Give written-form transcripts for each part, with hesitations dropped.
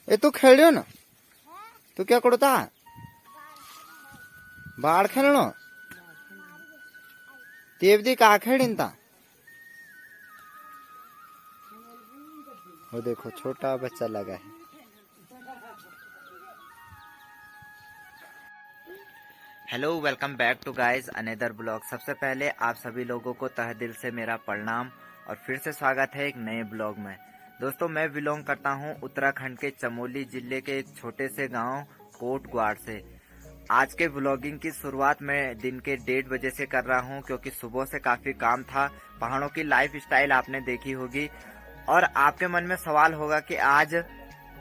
ए तू खेलियो ना तू क्या करता बाढ़ खेलनो तेवदी का खेड़ता वो देखो छोटा बच्चा लगा है। Hello welcome back to guys another blog. सबसे पहले आप सभी लोगों को तहे दिल से मेरा प्रणाम और फिर से स्वागत है एक नए ब्लॉग में। दोस्तों मैं बिलोंग करता हूं उत्तराखंड के चमोली जिले के एक छोटे से गांव कोटग्वाड़ से। आज के ब्लॉगिंग की शुरुआत मैं दिन के 1:30 बजे से कर रहा हूं क्योंकि सुबह से काफी काम था। पहाड़ों की लाइफ स्टाइल आपने देखी होगी और आपके मन में सवाल होगा कि आज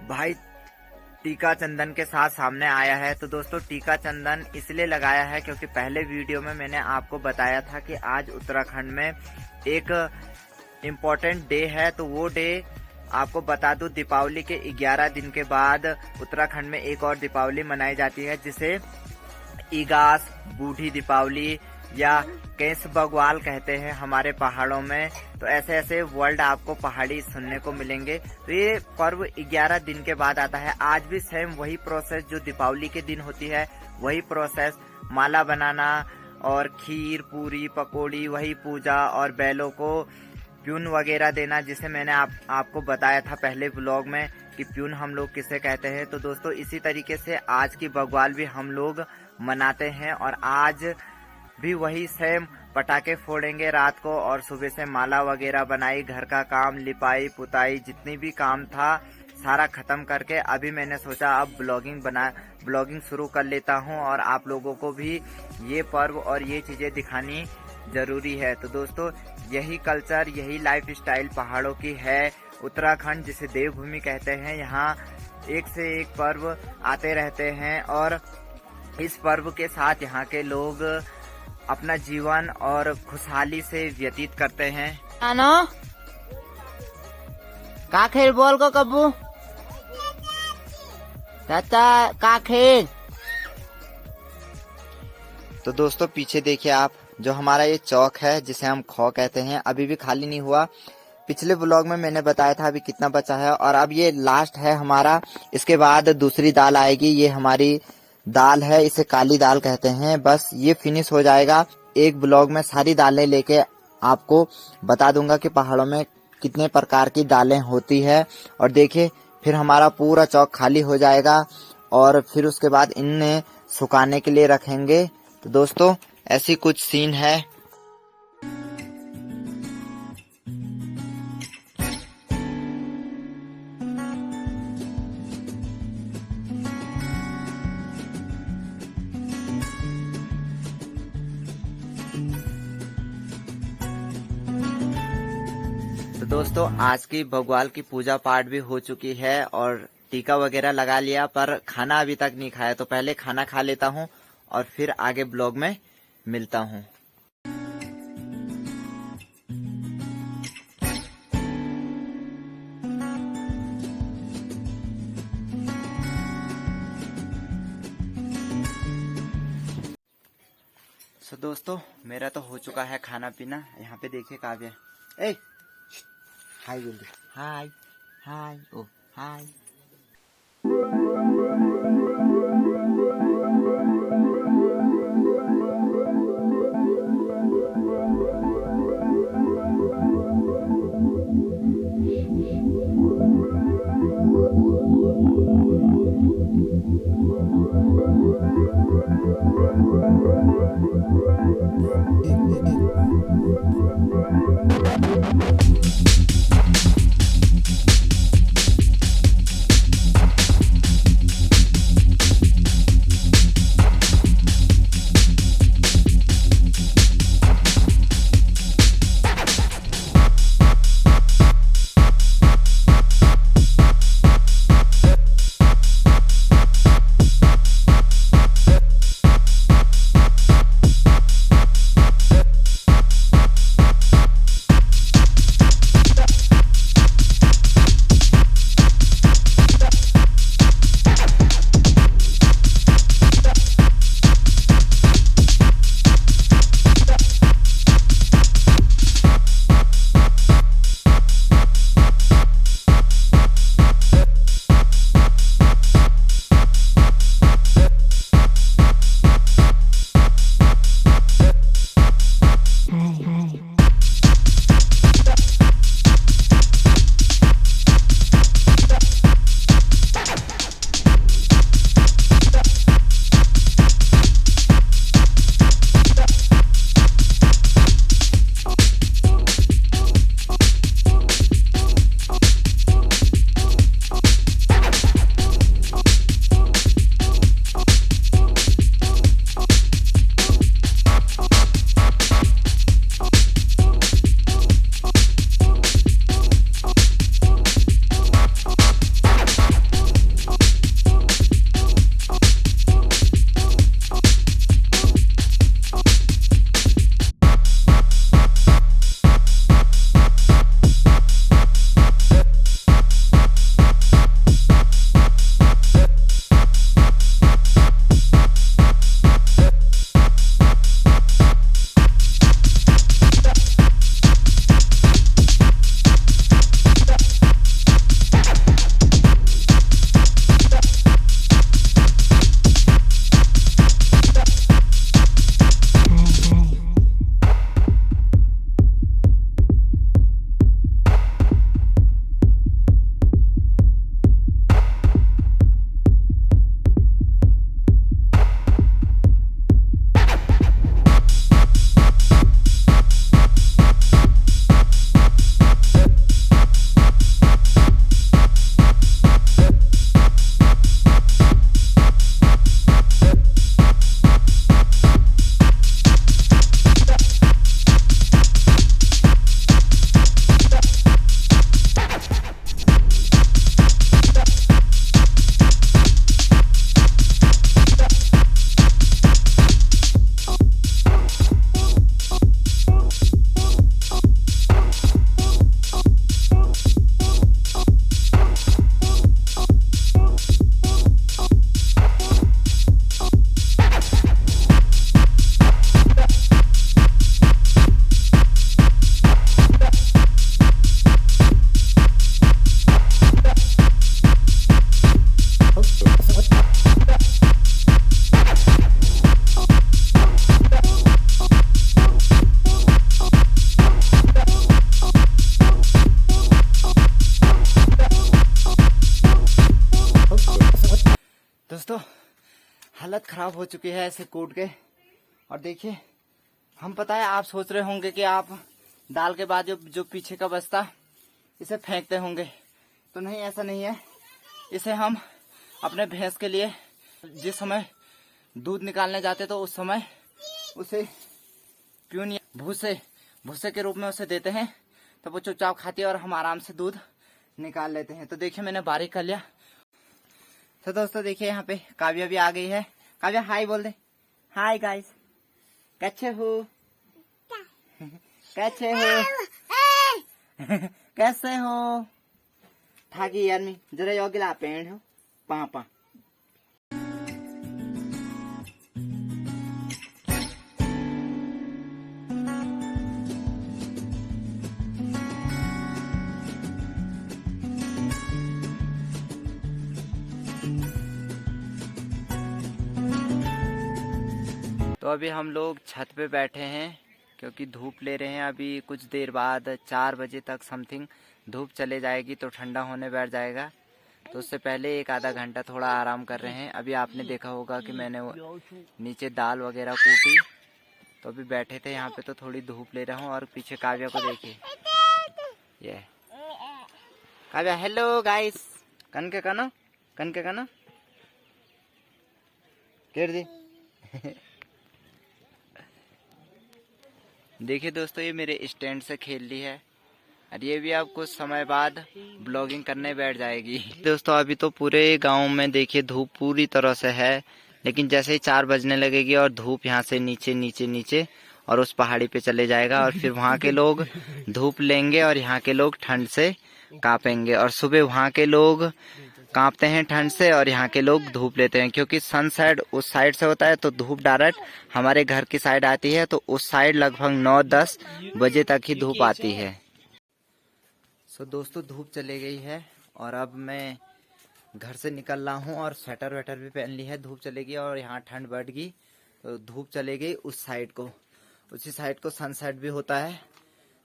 भाई टीका चंदन के साथ सामने आया है। तो दोस्तों टीका चंदन इसलिए लगाया है क्योंकि पहले वीडियो में मैंने आपको बताया था कि आज उत्तराखंड में एक इम्पोर्टेंट डे है। तो वो डे आपको बता दूं, दीपावली के 11 दिन के बाद उत्तराखंड में एक और दीपावली मनाई जाती है जिसे ईगास बूढ़ी दीपावली या केस बगवाल कहते हैं हमारे पहाड़ों में। तो ऐसे ऐसे वर्ड आपको पहाड़ी सुनने को मिलेंगे। तो ये पर्व 11 दिन के बाद आता है। आज भी सेम वही प्रोसेस जो दीपावली के दिन होती है, वही प्रोसेस, माला बनाना और खीर पूरी पकौड़ी, वही पूजा और बैलों को प्यून वगैरह देना, जिसे मैंने आपको बताया था पहले ब्लॉग में कि प्यून हम लोग किसे कहते हैं। तो दोस्तों इसी तरीके से आज की बगवाल भी हम लोग मनाते हैं और आज भी वही सेम पटाखे फोड़ेंगे रात को और सुबह से माला वगैरह बनाई, घर का काम, लिपाई पुताई, जितनी भी काम था सारा खत्म करके अभी मैंने सोचा अब ब्लॉगिंग शुरू कर लेता हूं और आप लोगों को भी ये पर्व और ये चीजें दिखानी जरूरी है। तो दोस्तों यही कल्चर, यही लाइफ स्टाइल पहाड़ों की है। उत्तराखंड जिसे देवभूमि कहते हैं, यहाँ एक से एक पर्व आते रहते हैं और इस पर्व के साथ यहाँ के लोग अपना जीवन और खुशहाली से व्यतीत करते हैं। आनो का खेल बोल को कब्बू चाचा का खेल। तो दोस्तों पीछे देखिए आप, जो हमारा ये चौक है जिसे हम खौ कहते हैं, अभी भी खाली नहीं हुआ। पिछले ब्लॉग में मैंने बताया था अभी कितना बचा है और अब ये लास्ट है हमारा। इसके बाद दूसरी दाल आएगी, ये हमारी दाल है, इसे काली दाल कहते हैं। बस ये फिनिश हो जाएगा। एक ब्लॉग में सारी दालें लेके आपको बता दूंगा कि पहाड़ों में कितने प्रकार की दालें होती है। और देखिए फिर हमारा पूरा चौक खाली हो जाएगा और फिर उसके बाद इन्हें सुखाने के लिए रखेंगे। तो दोस्तों ऐसी कुछ सीन है। तो दोस्तों आज की बगवाल की पूजा पाठ भी हो चुकी है और टीका वगैरह लगा लिया, पर खाना अभी तक नहीं खाया। तो पहले खाना खा लेता हूँ और फिर आगे ब्लॉग में मिलता हूँ। तो दोस्तों मेरा तो हो चुका है खाना पीना। यहाँ पे देखिए काव्य, ए हाय बोल दे, हाय हाय ओ हाय। दोस्तों हालत खराब हो चुकी है ऐसे कूट के। और देखिए हम पता है आप सोच रहे होंगे कि आप दाल के बाद जो पीछे का बस्ता इसे फेंकते होंगे, तो नहीं, ऐसा नहीं है। इसे हम अपने भैंस के लिए जिस समय दूध निकालने जाते तो उस समय उसे प्यून भूसे के रूप में उसे देते हैं, तो वो चुपचाप खाती है और हम आराम से दूध निकाल लेते हैं। तो देखिए मैंने बारीक कर लिया। तो दोस्तों देखिए यहाँ पे काव्या भी आ गई है। काव्या हाय बोल दे। हाय गाइस, कैसे हो? कैसे हो? कैसे हो? थाकी यार मी जरा योगिला पेड़ हो पापा। तो अभी हम लोग छत पे बैठे हैं क्योंकि धूप ले रहे हैं। अभी कुछ देर बाद 4 बजे तक समथिंग धूप चले जाएगी तो ठंडा होने बैठ जाएगा। तो उससे पहले एक आधा घंटा थोड़ा आराम कर रहे हैं। अभी आपने देखा होगा कि मैंने नीचे दाल वगैरह कूटी, तो अभी बैठे थे यहाँ पे तो थोड़ी धूप ले रहा हूँ। और पीछे काव्या को देखिए, ये काव्या। हेलो गाइस, कन के कनो केर दी। देखिए दोस्तों ये मेरे स्टैंड से खेल ली है और ये भी अब कुछ समय बाद ब्लॉगिंग करने बैठ जाएगी। दोस्तों अभी तो पूरे गांव में देखिए धूप पूरी तरह से है, लेकिन जैसे ही 4 बजने लगेगी और धूप यहाँ से नीचे नीचे नीचे और उस पहाड़ी पे चले जाएगा और फिर वहाँ के लोग धूप लेंगे और यहाँ के लोग ठंड से कांपेंगे। और सुबह वहाँ के लोग कांपते हैं ठंड से और यहाँ के लोग धूप लेते हैं, क्योंकि सनसेट उस साइड से होता है तो धूप डायरेक्ट हमारे घर की साइड आती है। तो उस साइड लगभग 9-10 बजे तक ही धूप आती है। सो दोस्तों धूप चली गई है और अब मैं घर से निकल रहा हूँ और स्वेटर वेटर भी पहन ली है। धूप चलेगी और यहाँ ठंड बढ़ गई तो धूप चले गई उस साइड को, उसी साइड को सनसेट भी होता है।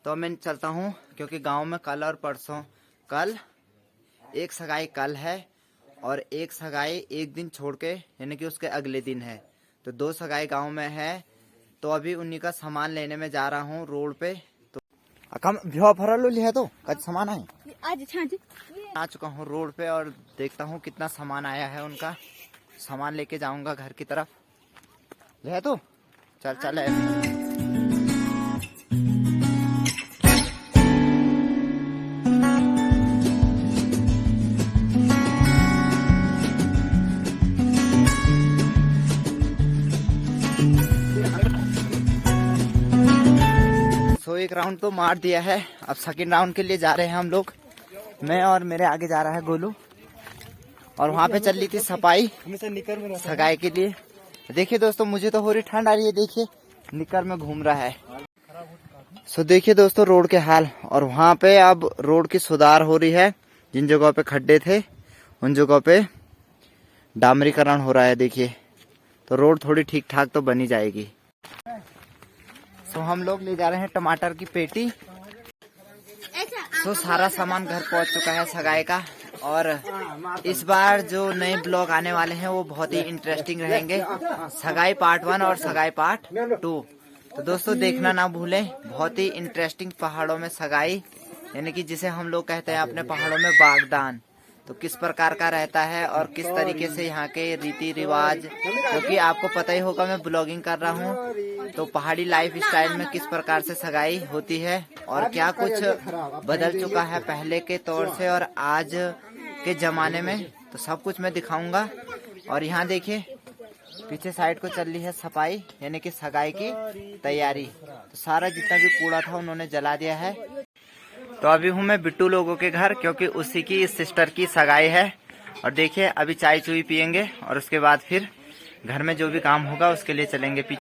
तो मैं चलता हूँ क्योंकि गाँव में कल और परसों, कल एक सगाई कल है और एक सगाई एक दिन छोड़ के यानी कि उसके अगले दिन है। तो 2 सगाई गांव में है। तो अभी उन्हीं का सामान लेने में जा रहा हूँ रोड पे। तो कम भ्यो भरल लिया तो कद सामान है आज आ चुका हूँ रोड पे और देखता हूँ कितना सामान आया है। उनका सामान लेके जाऊंगा घर की तरफ। ले तो चल चल है। एक राउंड तो मार दिया है, अब सेकंड राउंड के लिए जा रहे हैं हम लोग। मैं और मेरे आगे जा रहा है गोलू। और वहाँ पे चल रही थी सफाई सगाई के लिए। देखिए दोस्तों मुझे तो हो रही ठंड आ रही है, देखिए निकर में घूम रहा है। सो देखिए दोस्तों रोड के हाल। और वहाँ पे अब रोड की सुधार हो रही है। जिन जगहों पे खड्डे थे उन जगहों पे डामरीकरण हो रहा है। देखिए तो रोड थोड़ी ठीक ठाक तो बनी जाएगी। तो हम लोग ले जा रहे हैं टमाटर की पेटी। तो सारा सामान घर पहुंच चुका है सगाई का। और इस बार जो नए ब्लॉग आने वाले हैं वो बहुत ही इंटरेस्टिंग रहेंगे। सगाई पार्ट 1 और सगाई पार्ट 2। तो दोस्तों देखना ना भूलें। बहुत ही इंटरेस्टिंग पहाड़ों में सगाई, यानी कि जिसे हम लोग कहते हैं अपने पहाड़ों में बागदान, तो किस प्रकार का रहता है और किस तरीके से यहाँ के रीति रिवाज, क्योंकि आपको पता ही होगा मैं ब्लॉगिंग कर रहा हूँ तो पहाड़ी लाइफ स्टाइल में किस प्रकार से सगाई होती है और क्या कुछ बदल चुका है पहले के तौर से और आज के जमाने में, तो सब कुछ मैं दिखाऊंगा। और यहाँ देखिए पीछे साइड को चल रही है सफाई, यानी कि सगाई की तैयारी। तो सारा जितना भी कूड़ा था उन्होंने जला दिया है। तो अभी हूँ मैं बिट्टू लोगों के घर, क्योंकि उसी की सिस्टर की सगाई है। और देखिए अभी चाय चुई पियेंगे और उसके बाद फिर घर में जो भी काम होगा उसके लिए चलेंगे पीछे।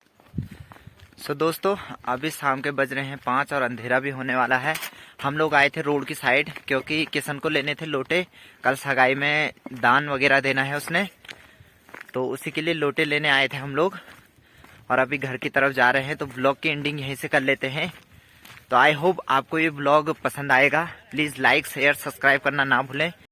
सो दोस्तों अभी शाम के बज रहे हैं 5 और अंधेरा भी होने वाला है। हम लोग आए थे रोड की साइड, क्योंकि किशन को लेने थे लोटे। कल सगाई में दान वगैरह देना है उसने, तो उसी के लिए लोटे लेने आए थे हम लोग। और अभी घर की तरफ जा रहे हैं। तो ब्लॉग की एंडिंग यहीं से कर लेते हैं। तो आई होप आपको ये ब्लॉग पसंद आएगा। प्लीज़ लाइक शेयर सब्सक्राइब करना ना भूलें।